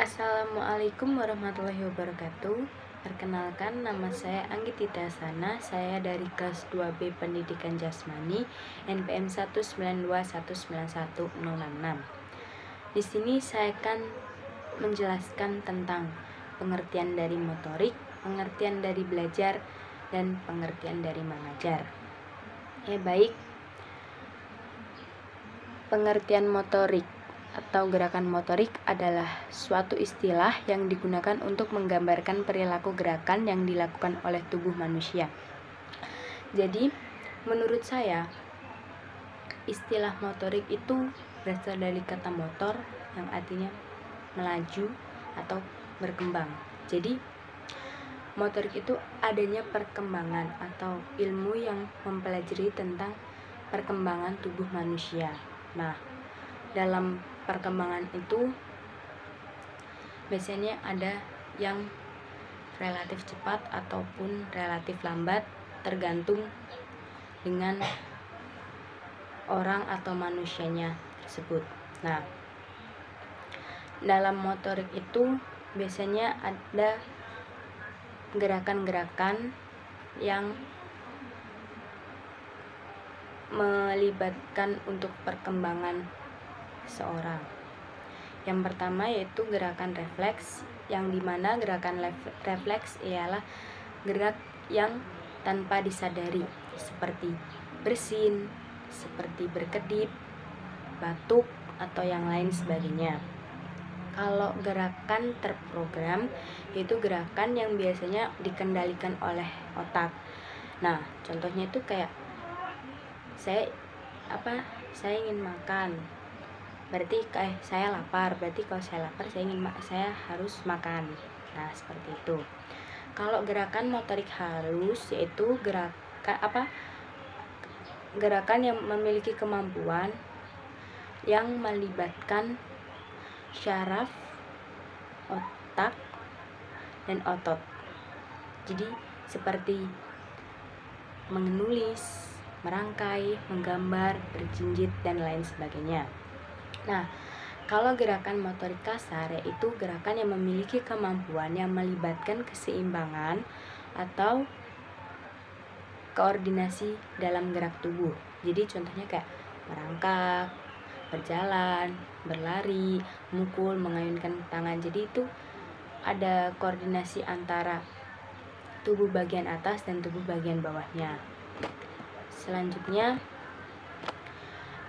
Assalamualaikum warahmatullahi wabarakatuh. Perkenalkan, nama saya Anggitita Sana. Saya dari kelas 2B Pendidikan Jasmani NPM 192191066. Di sini saya akan menjelaskan tentang pengertian dari motorik, pengertian dari belajar, dan pengertian dari mengajar. Baik. Pengertian motorik atau gerakan motorik adalah suatu istilah yang digunakan untuk menggambarkan perilaku gerakan yang dilakukan oleh tubuh manusia. Jadi, menurut saya, istilah motorik itu berasal dari kata motor yang artinya melaju atau berkembang. Jadi, motorik itu adanya perkembangan atau ilmu yang mempelajari tentang perkembangan tubuh manusia. Nah, dalam perkembangan itu biasanya ada yang relatif cepat ataupun relatif lambat, tergantung dengan orang atau manusianya tersebut. Nah, dalam motorik itu biasanya ada gerakan-gerakan yang melibatkan untuk perkembangan seorang. Yang pertama yaitu gerakan refleks, yang dimana gerakan refleks ialah gerak yang tanpa disadari, seperti bersin, seperti berkedip, batuk, atau yang lain sebagainya. Kalau gerakan terprogram yaitu gerakan yang biasanya dikendalikan oleh otak. Nah, contohnya itu kayak saya ingin makan, berarti saya lapar, berarti kalau saya lapar saya harus makan. Nah, seperti itu. Kalau gerakan motorik halus yaitu gerakan yang memiliki kemampuan yang melibatkan syaraf, otak, dan otot. Jadi seperti menulis, merangkai, menggambar, berjinjit, dan lain sebagainya. Nah, kalau gerakan motorik kasar yaitu gerakan yang memiliki kemampuan yang melibatkan keseimbangan atau koordinasi dalam gerak tubuh. Jadi contohnya kayak merangkak, berjalan, berlari, memukul, mengayunkan tangan. Jadi itu ada koordinasi antara tubuh bagian atas dan tubuh bagian bawahnya. Selanjutnya,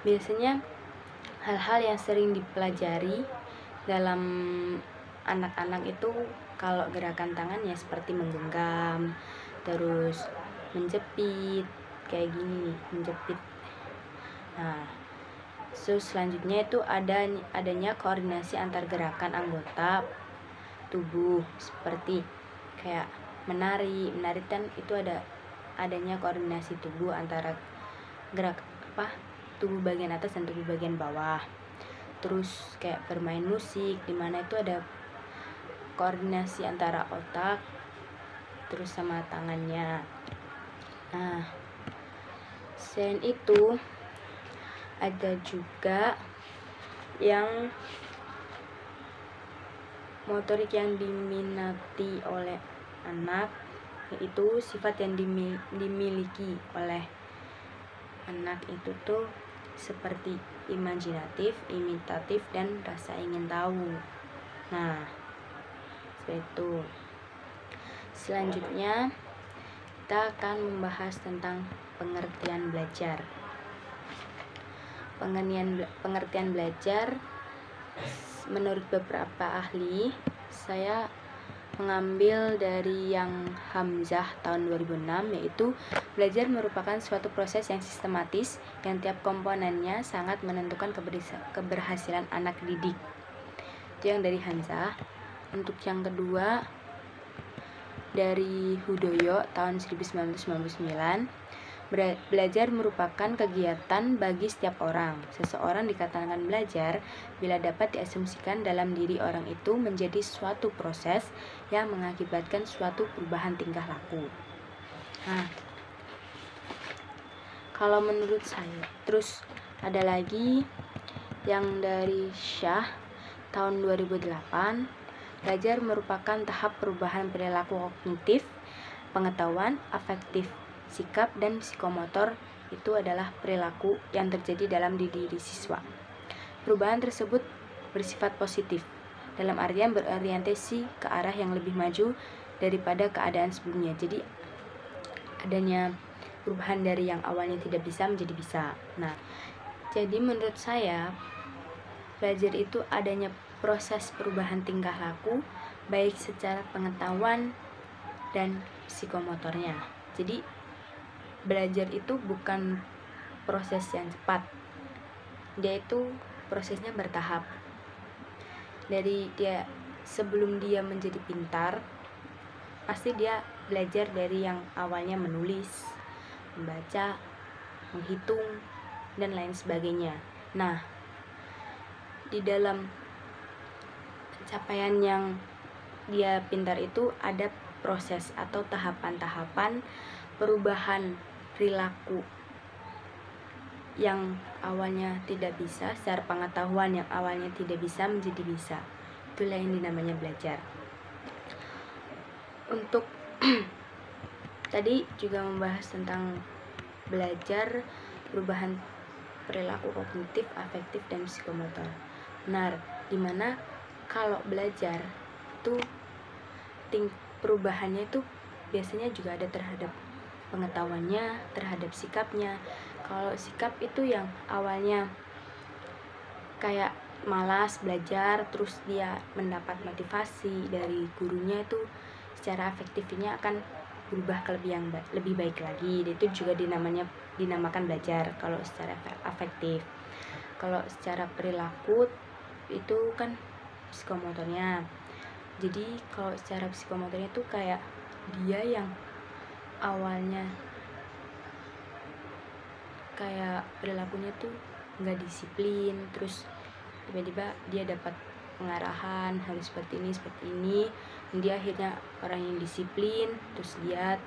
biasanya hal-hal yang sering dipelajari dalam anak-anak itu kalau gerakan tangan ya seperti menggenggam, terus menjepit, kayak gini nih, menjepit. Nah, selanjutnya itu adanya koordinasi antar gerakan anggota tubuh, seperti kayak menari kan itu adanya koordinasi tubuh antara gerak tubuh bagian atas dan tubuh bagian bawah. Terus kayak bermain musik, dimana itu ada koordinasi antara otak terus sama tangannya. Nah, selain itu ada juga yang motorik yang diminati oleh anak, yaitu sifat yang dimiliki oleh anak itu tuh seperti imajinatif, imitatif, dan rasa ingin tahu. Nah, seperti itu. Selanjutnya kita akan membahas tentang pengertian belajar. Pengertian belajar menurut beberapa ahli, saya mengambil dari yang Hamzah tahun 2006, yaitu belajar merupakan suatu proses yang sistematis yang tiap komponennya sangat menentukan keberhasilan anak didik. Itu yang dari Hamzah. Untuk yang kedua dari Hudoyo tahun 1999, belajar merupakan kegiatan bagi setiap orang. Seseorang dikatakan belajar bila dapat diasumsikan dalam diri orang itu menjadi suatu proses yang mengakibatkan suatu perubahan tingkah laku. Nah, kalau menurut saya, terus ada lagi yang dari Syah tahun 2008, Belajar merupakan tahap perubahan perilaku kognitif, pengetahuan, afektif, sikap, dan psikomotor. Itu adalah perilaku yang terjadi dalam diri siswa. Perubahan tersebut bersifat positif, dalam artian berorientasi ke arah yang lebih maju daripada keadaan sebelumnya. Jadi adanya perubahan dari yang awalnya tidak bisa menjadi bisa. Nah, jadi menurut saya belajar itu adanya proses perubahan tingkah laku baik secara pengetahuan dan psikomotornya. Jadi belajar itu bukan proses yang cepat. Dia itu prosesnya bertahap. Dari dia sebelum dia menjadi pintar, pasti dia belajar dari yang awalnya menulis, membaca, menghitung, dan lain sebagainya. Nah, di dalam pencapaian yang dia pintar itu ada proses atau tahapan-tahapan perubahan perilaku yang awalnya tidak bisa, secara pengetahuan yang awalnya tidak bisa menjadi bisa. Itulah yang dinamanya belajar. Untuk tadi juga membahas tentang belajar perubahan perilaku kognitif, afektif, dan psikomotor. Benar, dimana kalau belajar itu perubahannya itu biasanya juga ada terhadap pengetahuannya, terhadap sikapnya. Kalau sikap itu yang awalnya kayak malas belajar, terus dia mendapat motivasi dari gurunya, itu secara afektifnya akan berubah ke lebih baik lagi. Itu juga dinamakan belajar kalau secara afektif. Kalau secara perilaku itu kan psikomotornya. Jadi kalau secara psikomotornya itu kayak dia yang awalnya kayak perilakunya tuh nggak disiplin, terus tiba-tiba dia dapat pengarahan harus seperti ini, dan dia akhirnya orang yang disiplin. Terus lihat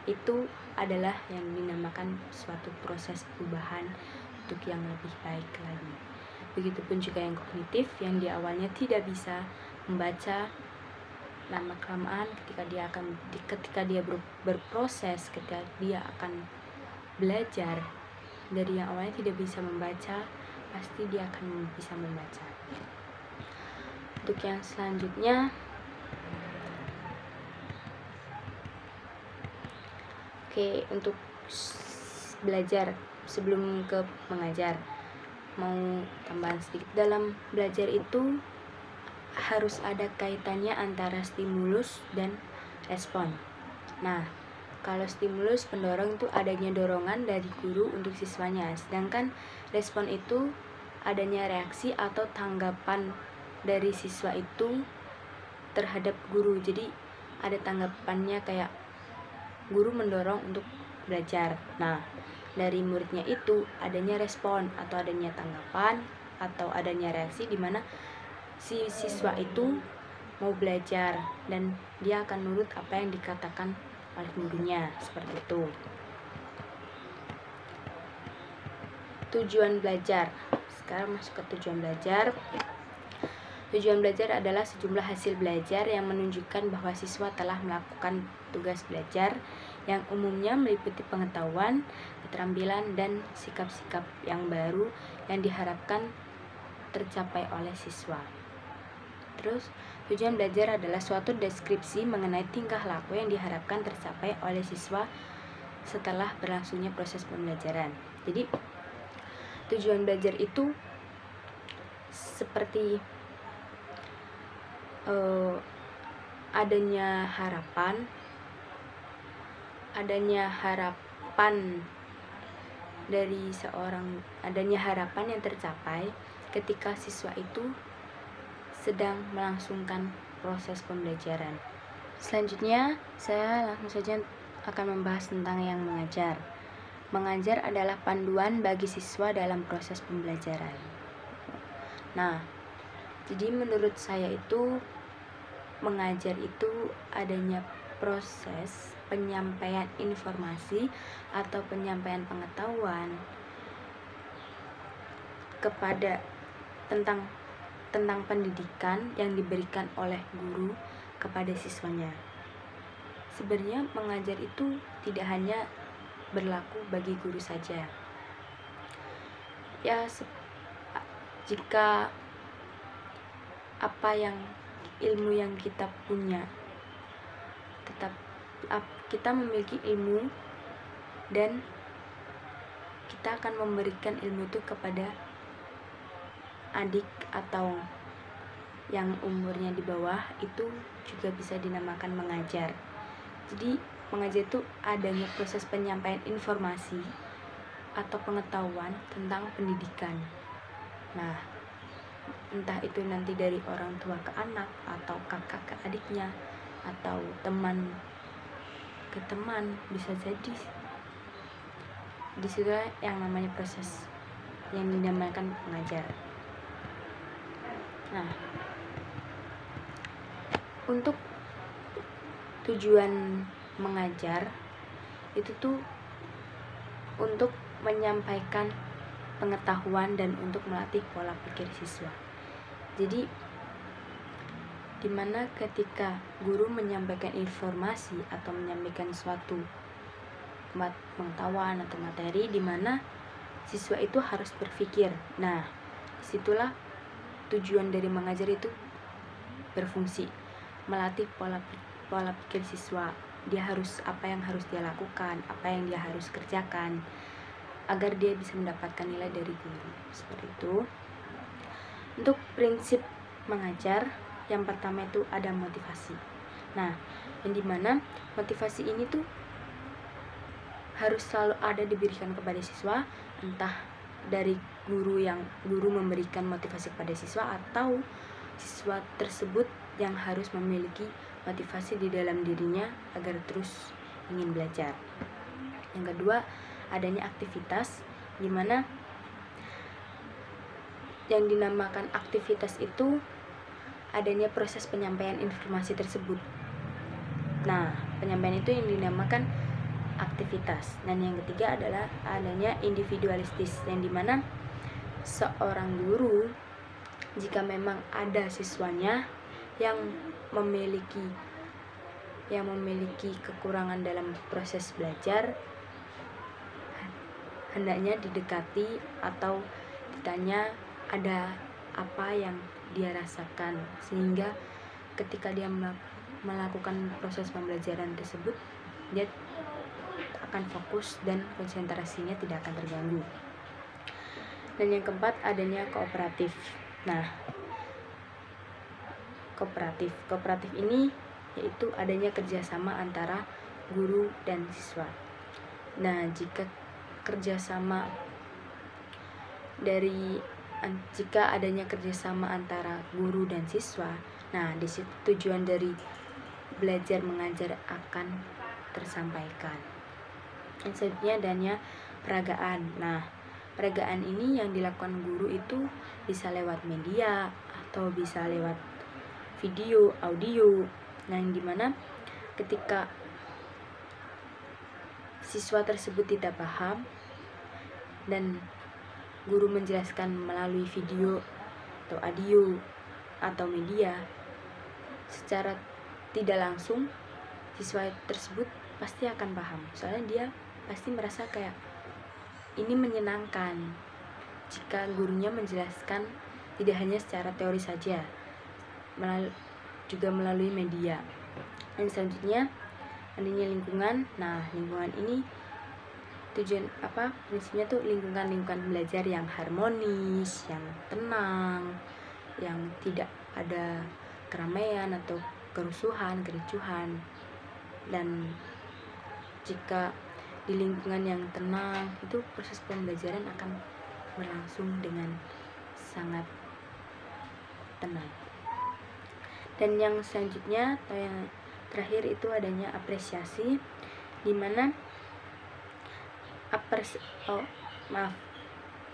itu adalah yang dinamakan suatu proses perubahan untuk yang lebih baik lagi. Begitupun juga yang kognitif, yang di awalnya tidak bisa membaca, lama kelamaan ketika dia berproses, ketika dia akan belajar dari yang awalnya tidak bisa membaca, pasti dia akan bisa membaca. Untuk yang selanjutnya, untuk belajar sebelum ke mengajar, mau tambahan sedikit. Dalam belajar itu harus ada kaitannya antara stimulus dan respon. Nah, kalau stimulus pendorong itu adanya dorongan dari guru untuk siswanya, sedangkan respon itu adanya reaksi atau tanggapan dari siswa itu terhadap guru. Jadi ada tanggapannya, kayak guru mendorong untuk belajar. Nah, dari muridnya itu adanya respon atau adanya tanggapan atau adanya reaksi, di mana si siswa itu mau belajar dan dia akan nurut apa yang dikatakan oleh gurunya, seperti itu. Tujuan belajar. Sekarang masuk ke tujuan belajar. Tujuan belajar adalah sejumlah hasil belajar yang menunjukkan bahwa siswa telah melakukan tugas belajar yang umumnya meliputi pengetahuan, keterampilan, dan sikap-sikap yang baru yang diharapkan tercapai oleh siswa. Terus, tujuan belajar adalah suatu deskripsi mengenai tingkah laku yang diharapkan tercapai oleh siswa setelah berlangsungnya proses pembelajaran. Jadi, tujuan belajar itu seperti adanya harapan dari seorang, adanya harapan yang tercapai ketika siswa itu sedang melangsungkan proses pembelajaran. Selanjutnya, saya langsung saja akan membahas tentang yang mengajar. Mengajar adalah panduan bagi siswa dalam proses pembelajaran. Nah, jadi menurut saya itu mengajar itu adanya proses penyampaian informasi atau penyampaian pengetahuan kepada tentang tentang pendidikan yang diberikan oleh guru kepada siswanya. Sebenarnya mengajar itu tidak hanya berlaku bagi guru saja. Ya, jika ilmu yang kita punya, tetap kita memiliki ilmu dan kita akan memberikan ilmu itu kepada adik atau yang umurnya di bawah, itu juga bisa dinamakan mengajar. Jadi mengajar itu adanya proses penyampaian informasi atau pengetahuan tentang pendidikan. Nah, entah itu nanti dari orang tua ke anak, atau kakak ke adiknya, atau teman ke teman, bisa jadi disitu yang namanya proses yang dinamakan pengajar. Nah, untuk tujuan mengajar itu tuh untuk menyampaikan pengetahuan dan untuk melatih pola pikir siswa. Jadi dimana ketika guru menyampaikan informasi atau menyampaikan suatu pengetahuan atau materi, dimana siswa itu harus berpikir. Nah, disitulah tujuan dari mengajar itu berfungsi, melatih pola pikir siswa. Dia harus apa yang harus dia lakukan, apa yang dia harus kerjakan, agar dia bisa mendapatkan nilai dari guru. Seperti itu. Untuk prinsip mengajar, yang pertama itu ada motivasi. Nah, yang dimana motivasi ini tuh harus selalu ada diberikan kepada siswa, entah dari guru memberikan motivasi kepada siswa, atau siswa tersebut yang harus memiliki motivasi di dalam dirinya agar terus ingin belajar. Yang kedua, adanya aktivitas, dimana yang dinamakan aktivitas itu adanya proses penyampaian informasi tersebut. Nah, penyampaian itu yang dinamakan aktivitas. Dan yang ketiga adalah adanya individualistis, yang dimana seorang guru, jika memang ada siswanya yang memiliki kekurangan dalam proses belajar, hendaknya didekati atau ditanya ada apa yang dia rasakan, sehingga ketika dia melakukan proses pembelajaran tersebut, dia akan fokus dan konsentrasinya tidak akan terganggu. Dan yang keempat, adanya kooperatif. Nah, kooperatif ini yaitu adanya kerjasama antara guru dan siswa. Nah, jika adanya kerjasama antara guru dan siswa, nah disitu tujuan dari belajar mengajar akan tersampaikan. Yang selanjutnya adanya peragaan. Nah, peragaan ini yang dilakukan guru itu bisa lewat media atau bisa lewat video, audio. Nah, yang dimana ketika siswa tersebut tidak paham dan guru menjelaskan melalui video atau audio atau media, secara tidak langsung siswa tersebut pasti akan paham. Soalnya dia pasti merasa kayak ini menyenangkan jika gurunya menjelaskan tidak hanya secara teori saja, juga melalui media. Dan selanjutnya adanya lingkungan. Nah, lingkungan ini prinsipnya tuh lingkungan belajar yang harmonis, yang tenang, yang tidak ada keramaian atau kerusuhan, kericuhan. Dan jika di lingkungan yang tenang, itu proses pembelajaran akan berlangsung dengan sangat tenang. Dan yang selanjutnya atau yang terakhir itu adanya apresiasi, dimana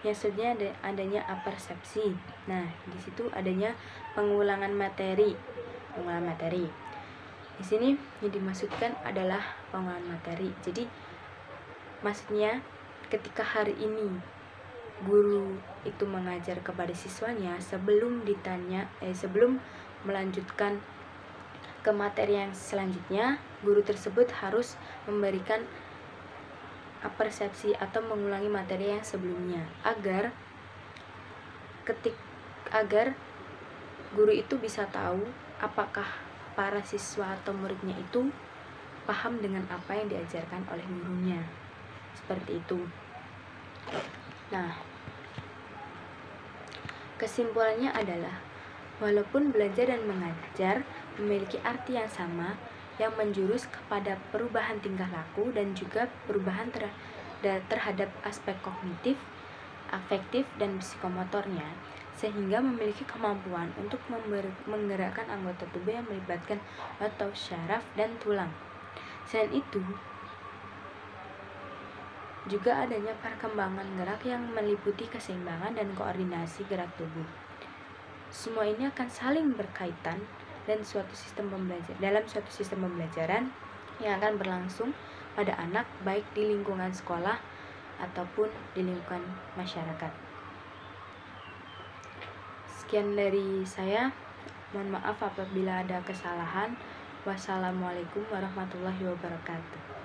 maksudnya adanya apersepsi. Nah, di situ adanya pengulangan materi. Di sini yang dimaksudkan adalah pengulangan materi. Jadi maksudnya ketika hari ini guru itu mengajar kepada siswanya, sebelum melanjutkan ke materi yang selanjutnya, guru tersebut harus memberikan persepsi atau mengulangi materi yang sebelumnya agar guru itu bisa tahu apakah para siswa atau muridnya itu paham dengan apa yang diajarkan oleh gurunya. Seperti itu. Nah, kesimpulannya adalah walaupun belajar dan mengajar memiliki arti yang sama, yang menjurus kepada perubahan tingkah laku dan juga perubahan terhadap aspek kognitif, afektif, dan psikomotornya, sehingga memiliki kemampuan untuk menggerakkan anggota tubuh yang melibatkan otot, syaraf, dan tulang. Selain itu, juga adanya perkembangan gerak yang meliputi keseimbangan dan koordinasi gerak tubuh. Semua ini akan saling berkaitan dalam suatu sistem pembelajaran yang akan berlangsung pada anak, baik di lingkungan sekolah ataupun di lingkungan masyarakat. Sekian dari saya. Mohon maaf apabila ada kesalahan. Wassalamualaikum warahmatullahi wabarakatuh.